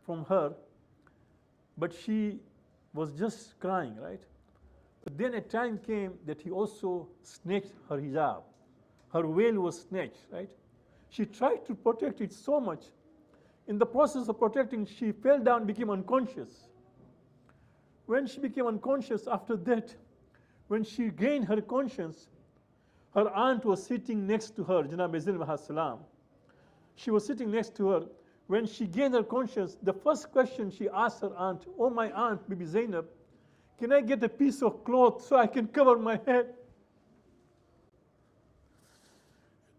from her, but she was just crying, right? But then a time came that he also snatched her hijab. Her veil was snatched, right? She tried to protect it so much. In the process of protecting, she fell down, became unconscious. When she became unconscious after that, when she gained her conscience, her aunt was sitting next to her, Janab Zainab salam. She was sitting next to her. When she gained her conscience, the first question she asked her aunt, "Oh, my aunt, Bibi Zainab, can I get a piece of cloth so I can cover my head?"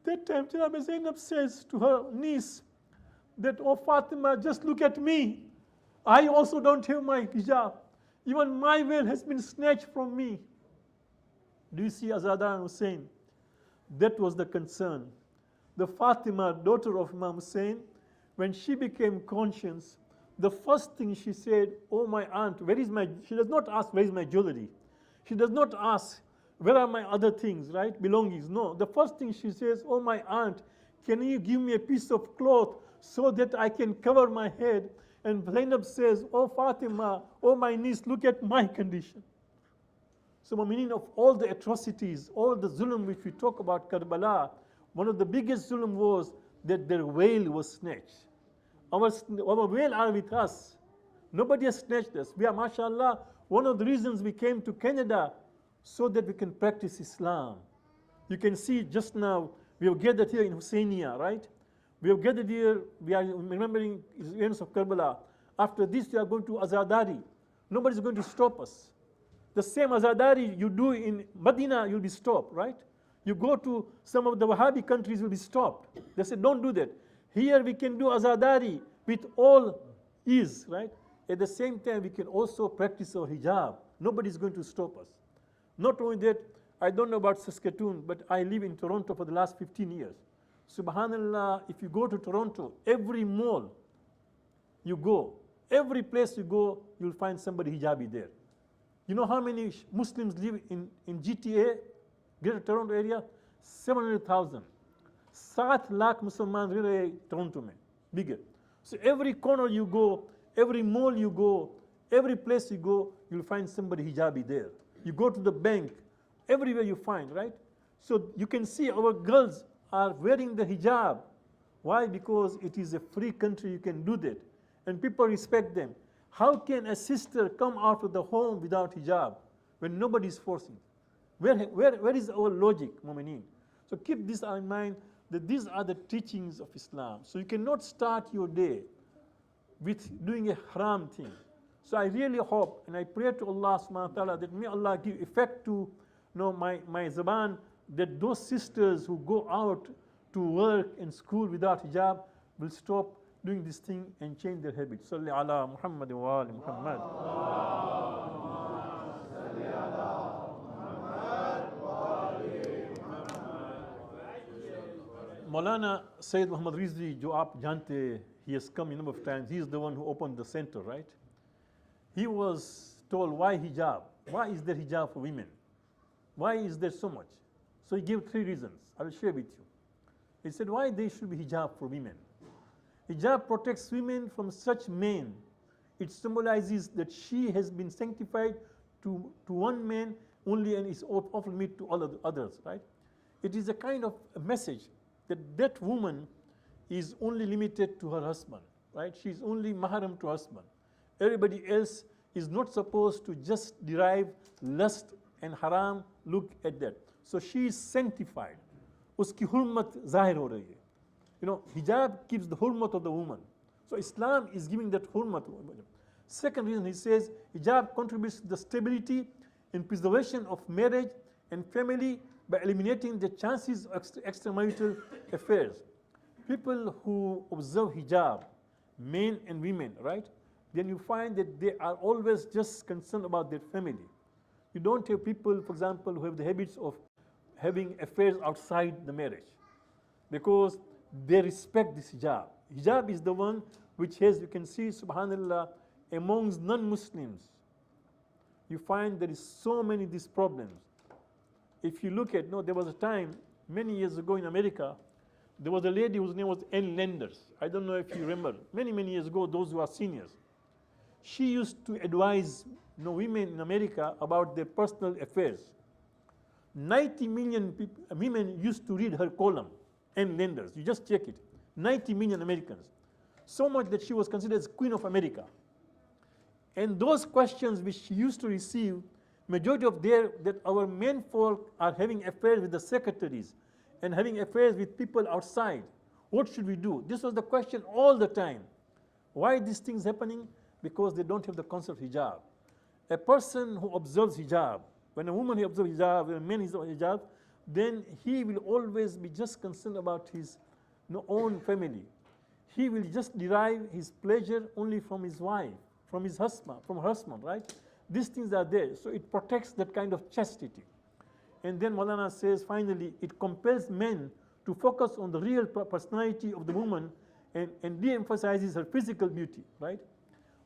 That time, Janab Zainab says to her niece that, "Oh, Fatima, just look at me. I also don't have my hijab. Even my veil has been snatched from me." Do you see Azada and Hussein? That was the concern. The Fatima, daughter of Imam Hussein, when she became conscious, the first thing she said, "Oh, my aunt, where is my," she does not ask, "Where is my jewelry?" She does not ask, "Where are my other things," right? Belongings. No. The first thing she says, "Oh, my aunt, can you give me a piece of cloth so that I can cover my head?" And Zainab says, "Oh, Fatima, oh, my niece, look at my condition." So, meaning of all the atrocities, all the zulm which we talk about Karbala, one of the biggest zulm was that their veil was snatched. Our veil are with us. Nobody has snatched us. We are, mashallah, one of the reasons we came to Canada so that we can practice Islam. You can see just now, we have gathered here in Hussainia, right? We have gathered here, we are remembering the events of Karbala. After this, we are going to Azadari. Nobody is going to stop us. The same Azadari you do in Medina, you'll be stopped, right? You go to some of the Wahhabi countries, you'll be stopped. They say, don't do that. Here we can do Azadari with all ease, right? At the same time, we can also practice our hijab. Nobody is going to stop us. Not only that, I don't know about Saskatoon, but I live in Toronto for the last 15 years. Subhanallah, if you go to Toronto, every mall you go, every place you go, you'll find somebody hijabi there. You know how many Muslims live in GTA, Greater Toronto area? 700,000. 7 lakh Muslims live in Toronto, bigger. So every corner you go, every mall you go, every place you go, you'll find somebody hijabi there. You go to the bank, everywhere you find, right? So you can see our girls are wearing the hijab. Why? Because it is a free country, you can do that. And people respect them. How can a sister come out of the home without hijab when nobody is forcing? Where is our logic, Mu'mineen? So keep this in mind, that these are the teachings of Islam. So you cannot start your day with doing a haram thing. So I really hope and I pray to Allah subhanahu wa ta'ala that may Allah give effect to my zaban, that those sisters who go out to work and school without hijab will stop doing this thing and change their habits. Salli ala Muhammad wa ali Muhammad. Maulana Sayyid Muhammad Rizvi, jo aap jante, he has come a number of times. He is the one who opened the center, right? He was told, why hijab? Why is there hijab for women? Why is there so much? So he gave 3 reasons. I will share with you. He said, why there should be hijab for women? Hijab protects women from such men. It symbolizes that she has been sanctified to one man only and is off limit to all of the others, right? It is a kind of a message that that woman is only limited to her husband, right? She is only mahram to husband. Everybody else is not supposed to just derive lust and haram, look at that. So she is sanctified. Uski hurmat zahir ho rahi hai. You know, hijab keeps the hurmat of the woman. So Islam is giving that hurmat. Second reason, he says, hijab contributes to the stability and preservation of marriage and family by eliminating the chances of extramarital affairs. People who observe hijab, men and women, right? Then you find that they are always just concerned about their family. You don't have people, for example, who have the habits of having affairs outside the marriage because they respect this hijab. Hijab is the one which has, you can see, subhanallah, amongst non-Muslims, you find there is so many these problems. If you look at, there was a time many years ago in America, There was a lady whose name was N. Lenders. I don't know if you remember. Many, many years ago, those who are seniors. She used to advise women in America about their personal affairs. 90 million women used to read her column, N. Lenders. You just check it. 90 million Americans. So much that she was considered as Queen of America. And those questions which she used to receive, majority of that our men folk are having affairs with the secretaries and having affairs with people outside. What should we do? This was the question all the time. Why are these things happening? Because they don't have the concept of hijab. A person who observes hijab, when a woman observes hijab, when a man observes hijab, then he will always be just concerned about his own family. He will just derive his pleasure only from his wife, from his husband, right? These things are there. So it protects that kind of chastity. And then Maulana says, finally, it compels men to focus on the real personality of the woman and de-emphasizes her physical beauty, right?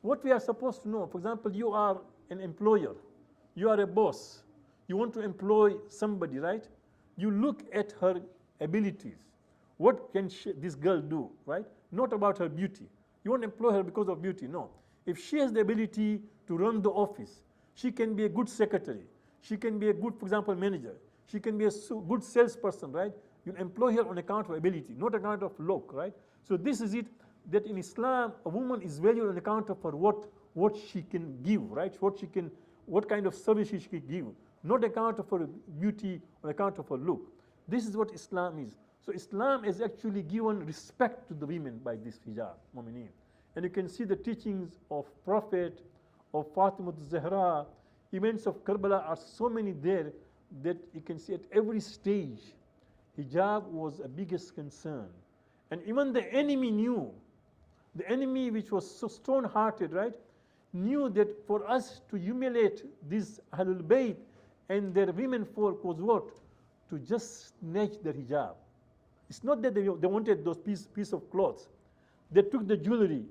What we are supposed to know, for example, you are an employer, you are a boss, you want to employ somebody, right? You look at her abilities. What can this girl do, right? Not about her beauty. You won't employ her because of beauty, no. If she has the ability to run the office, she can be a good secretary, she can be a good, for example, manager, she can be a good salesperson, right? You employ her on account of ability, not account of look, right? So this is it, that in Islam, a woman is valued on account of her what she can give, right? What kind of service she can give, not account of her beauty, on account of her look. This is what Islam is. So Islam has actually given respect to the women by this hijab, mu'mineen. And you can see the teachings of Prophet, of Fatima Zahra, events of Karbala are so many there that you can see at every stage, hijab was a biggest concern. And even the enemy knew, the enemy which was so stone-hearted, right, knew that for us to humiliate these Ahlul Bayt and their women folk was what? To just snatch their hijab. It's not that they wanted those piece of clothes. They took the jewelry.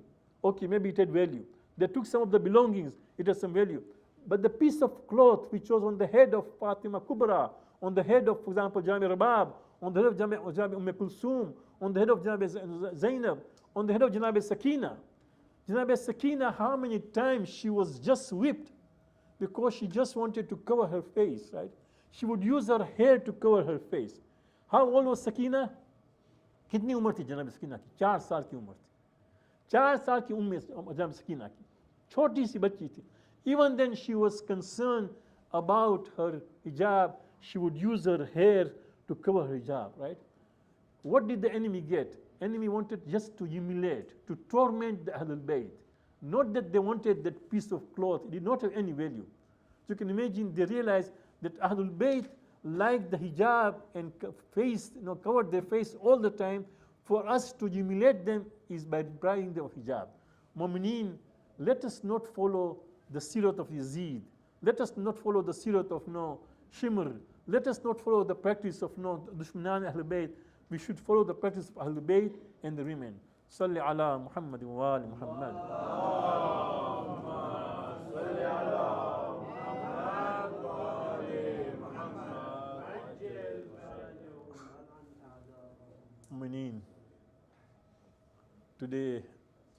Okay, maybe it had value. They took some of the belongings. It has some value. But the piece of cloth which was on the head of Fatima Kubra, on the head of, for example, Jami Rabab, on the head of Jami Kulsum, on the head of Janabi Zainab, on the head of Janabi Sakina. Janabi Sakina, how many times she was just whipped because she just wanted to cover her face, right? She would use her hair to cover her face. How old was Sakina? कितनी उम्र थी जनाब सकीना की? 4 साल की उम्र थी. 4 साल की उम्र जनाब सकीना की. छोटी सी बच्ची थी. Even then she was concerned about her hijab. She would use her hair to cover her hijab, right? What did the enemy get? Enemy wanted just to humiliate, to torment the Ahlul Bayt. Not that they wanted that piece of cloth. It did not have any value. So you can imagine they realized that Ahlul Bayt liked the hijab and covered their face all the time. For us to humiliate them is by depriving them of hijab. Mu'mineen, let us not follow the sirat of Yazid. Let us not follow the sirat of Shimr. Let us not follow the practice of Dushmanan Ahlul Bayt. We should follow the practice of Ahlul Bayt and the women. Salli ala Muhammad wa ali Muhammad. Mu'mineen, today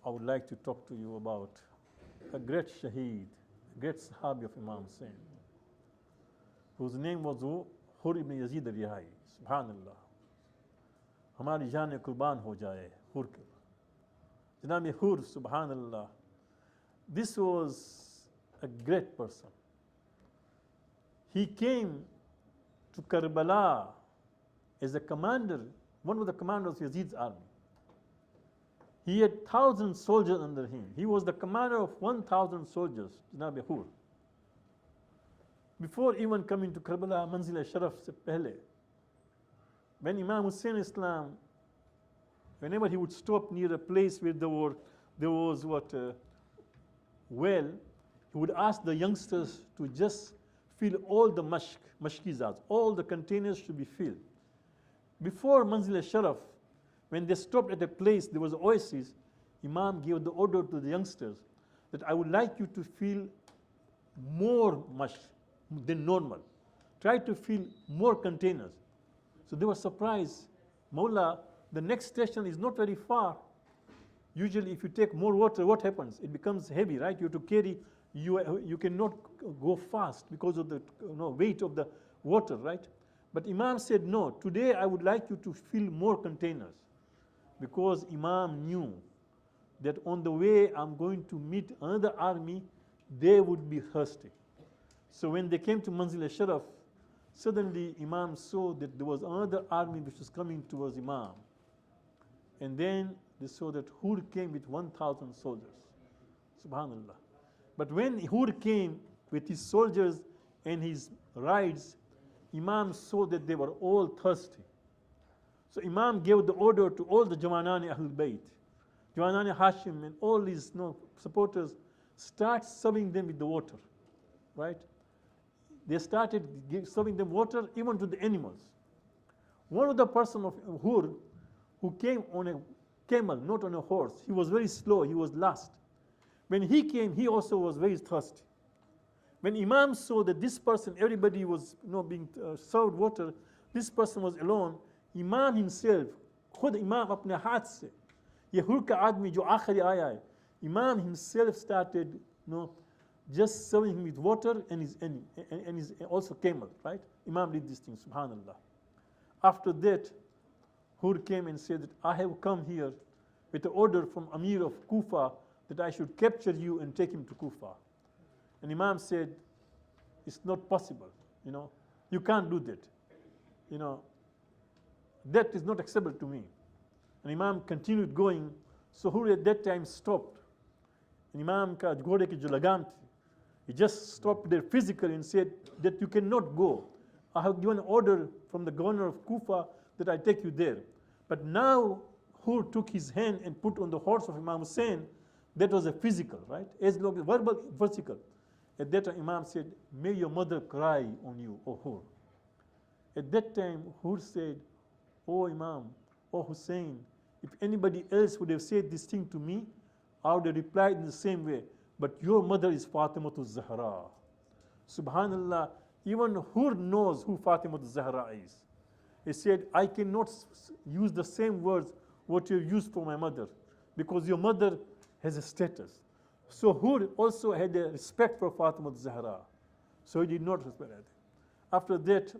I would like to talk to you about a great shaheed, a great sahabi of Imam Hussain, whose name was Hur ibn Yazid al-Rihai. Subhanallah. हमारी जान कुर्बान हो जाए हुर के. Janab Hur, subhanallah. This was a great person. He came to Karbala as a commander, one of the commanders of Yazid's army. He had 1,000 soldiers under him. He was the commander of 1,000 soldiers, Janab Hur. Before even coming to Karbala, Manzil Sharaf se pehle, when Imam Hussain Islam, whenever he would stop near a place where there was well, he would ask the youngsters to just fill all the mashkizats, all the containers should be filled. Before Manzil Sharaf, when they stopped at a place, there was an oasis, Imam gave the order to the youngsters that I would like you to fill more mashk than normal. Try to fill more containers. So they were surprised. Mawla, the next station is not very far. Usually if you take more water, what happens? It becomes heavy, right? You have to carry, you cannot go fast because of the weight of the water, right? But Imam said, no, today I would like you to fill more containers, because Imam knew that on the way I'm going to meet another army, they would be thirsty. So when they came to Manzil al-Sharaf, suddenly Imam saw that there was another army which was coming towards Imam. And then they saw that Hur came with 1,000 soldiers. Subhanallah. But when Hur came with his soldiers and his rides, Imam saw that they were all thirsty. So Imam gave the order to all the Jawanani Ahlul Bayt, Jawanani Hashim, and all these supporters, start serving them with the water, right? They started serving them water even to the animals. One of the person of Hur, who came on a camel, not on a horse, he was very slow, he was last. When he came, he also was very thirsty. When Imam saw that this person, everybody was being served water, this person was alone, Imam himself, खुद Imam अपने हाथ से, ये हुर का आदमी जो आखिरी आया है, Imam himself started just serving him with water and his also camel, right? Imam did this thing, subhanallah. After that, Hur came and said that I have come here with the order from Amir of Kufa that I should capture you and take him to Kufa. And Imam said, it's not possible, you can't do that. That is not acceptable to me. And Imam continued going, so Hur at that time stopped. And Imam ka ghode ki jo lagam thi, he just stopped there physically and said that you cannot go. I have given order from the governor of Kufa that I take you there. But now Hur took his hand and put on the horse of Imam Hussain. That was a physical, right? As long as verbal, physical. At that time, Imam said, may your mother cry on you, O Hur. At that time, Hur said, O Imam, O Hussain, if anybody else would have said this thing to me, I would have replied in the same way. But your mother is Fatimatul Zahra. Subhanallah, even Hur knows who Fatimatul Zahra is. He said, I cannot use the same words what you used for my mother, because your mother has a status. So Hur also had a respect for Fatimatul Zahra. So he did not respect that. After that,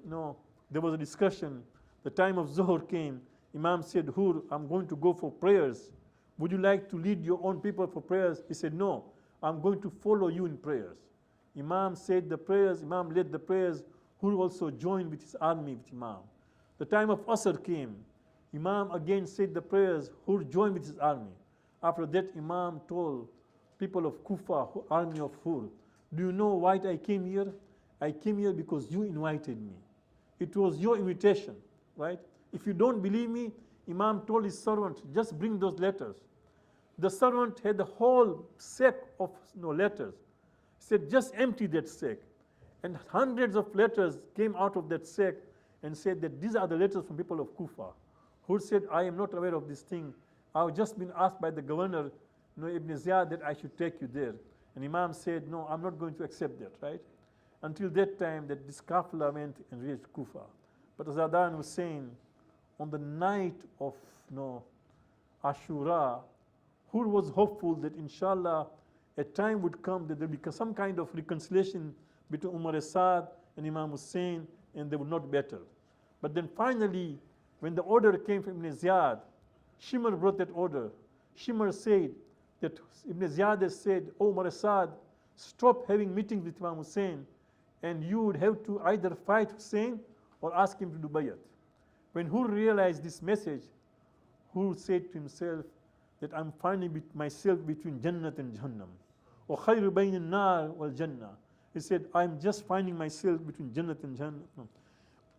there was a discussion. The time of Zuhr came. Imam said, Hur, I'm going to go for prayers. Would you like to lead your own people for prayers? He said, no, I'm going to follow you in prayers. Imam said the prayers, Imam led the prayers. Hur also joined with his army with Imam. The time of Asr came. Imam again said the prayers. Hur joined with his army. After that, Imam told people of Kufa, army of Hur, do you know why I came here? I came here because you invited me. It was your invitation, right? If you don't believe me, Imam told his servant, just bring those letters. The servant had the whole sack of letters. He said, just empty that sack. And hundreds of letters came out of that sack and said that these are the letters from people of Kufa. Hur said, I am not aware of this thing. I've just been asked by the governor, Ibn Ziyad, that I should take you there. And Imam said, no, I'm not going to accept that, right? Until that time, that this kafla went and reached Kufa. But as Adan was saying, on the night of Ashura, Hur was hopeful that inshallah a time would come that there would be some kind of reconciliation between Umar Asad and Imam Hussain, and they would not battle. But then finally, when the order came from Ibn Ziyad, Shimr brought that order. Shimr said that Ibn Ziyad has said, O Umar Asad, stop having meetings with Imam Hussain, and you would have to either fight Hussain or ask him to do bayat. When Hur realized this message, Hur said to himself that I'm finding myself between Jannat and Jahannam. Or khayru bayna an-nar wal Jannah. He said, I'm just finding myself between Jannat and Jahannam.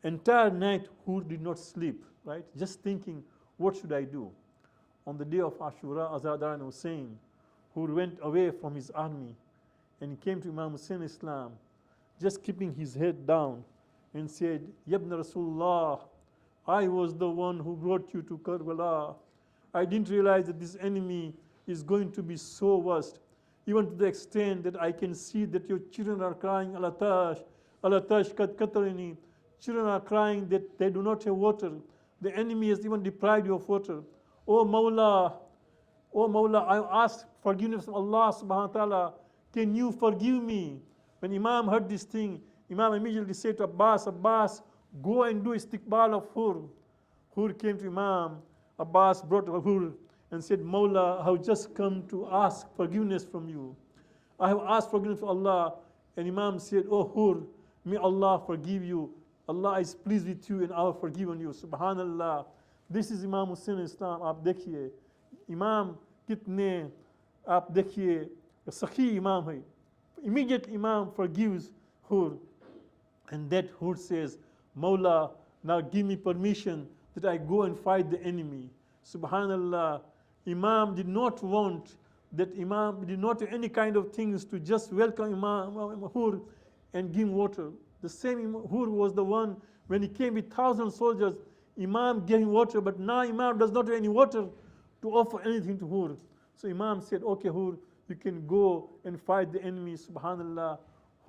Entire night, Hur did not sleep, right? Just thinking, what should I do? On the day of Ashura, Azadan was saying, Hur went away from his army and he came to Imam Hussain Islam, just keeping his head down and said, Yabna Rasulullah, I was the one who brought you to Karbala. I didn't realize that this enemy is going to be so vast, even to the extent that I can see that your children are crying, Alatash, Alatash kat katarini. Children are crying that they do not have water. The enemy has even deprived you of water. Oh Mawla, oh Mawla, I ask forgiveness from Allah subhanahu wa ta'ala. Can you forgive me? When Imam heard this thing, Imam immediately said to Abbas, Abbas, go and do istiqbal of Hur. Hur came to Imam. Abbas brought Hur and said, Mawla, I have just come to ask forgiveness from you. I have asked forgiveness from Allah. And Imam said, oh Hur, may Allah forgive you. Allah is pleased with you and I have forgiven you. Subhanallah. This is Imam Hussain Islam. आप देखिए इमाम कितने आप देखिए सखी imam है. Immediate Imam forgives Hur. And that Hur says, Mawla, now give me permission that I go and fight the enemy. Subhanallah. Imam did not want that Imam did not do any kind of things to just welcome Imam Hur and give him water. The same Hur was the one when he came with 1,000 soldiers, Imam gave him water, but now Imam does not have any water to offer anything to Hur. So Imam said, okay Hur, you can go and fight the enemy. Subhanallah.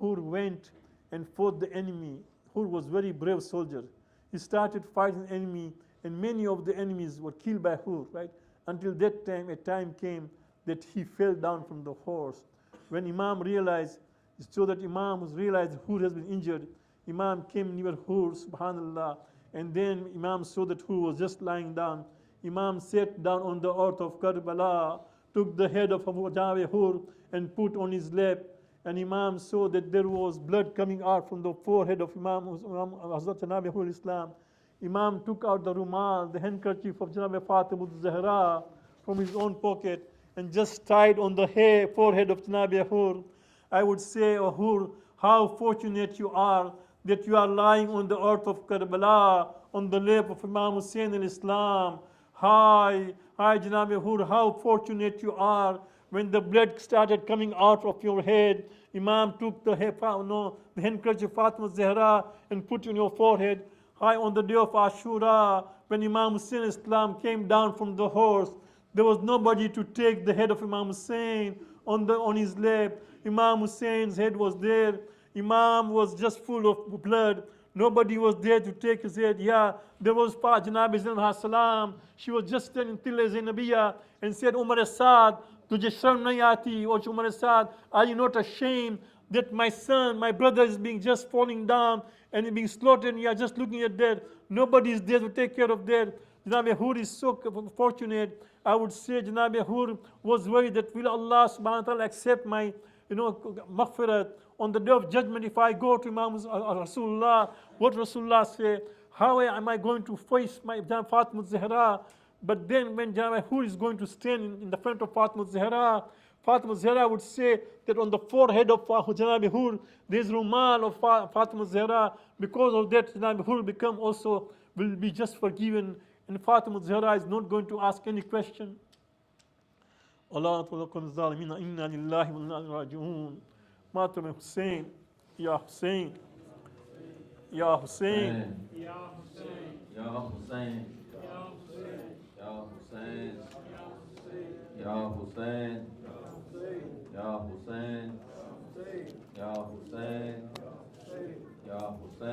Hur went and fought the enemy. Hur was very brave soldier. He started fighting the enemy, and many of the enemies were killed by Hur, right? Until that time, a time came that he fell down from the horse. When Imam realized, so that Imam realized Hur has been injured, Imam came near Hur, subhanallah, and then Imam saw that Hur was just lying down. Imam sat down on the earth of Karbala, took the head of Hur and put on his lap, and Imam saw that there was blood coming out from the forehead of Imam Hazrat Janabi Hur Islam. Imam took out the rumal, the handkerchief of Janabi Fatima Zahra from his own pocket and just tied on the forehead of Janabi Hur. I would say, oh Hur, how fortunate you are that you are lying on the earth of Karbala, on the lap of Imam Hussain al-Islam. Hi, Janabi Hur, how fortunate you are. When the blood started coming out of your head, Imam took the handkerchief of Fatima Zahra and put it on your forehead. Hi, on the day of Ashura, when Imam Hussain al-Islam came down from the horse, there was nobody to take the head of Imam Hussain on his lap. Imam Hussein's head was there. Imam was just full of blood. Nobody was there to take his head. Yeah, there was Janabi Zainab Salam. She was just standing till Zainabiya and said, Umar Asad, tujhe sharm nahi aati? Or Umar Asad, are you not ashamed that my son, my brother is being just falling down and being slaughtered and you are just looking at that? Nobody is there to take care of that. Janabi Hur is so fortunate. I would say Janabi Hur was worried that will Allah subhanahu wa ta'ala accept my maghfirat on the day of judgment. If I go to Imam Rasulullah, what Rasulullah say? How am I going to face my Fatima Zahra? But then when Janabi Hur is going to stand in the front of Fatima Zahra would say that on the forehead of Janabi Hur there is rumal of Fatima Zahra. Because of that, Janabi Hur will be just forgiven, and Fatima Zahra is not going to ask any question. Allah tulaqul zalimina inna lillahi wa inna ilaihi raji'un. Matam Hussain, Ya Hussain, Ya Hussain, Ya Hussain, Ya Hussain, Ya Hussain, Ya Hussain, Ya Hussain, Ya Hussain, Ya Hussain, Ya Hussain.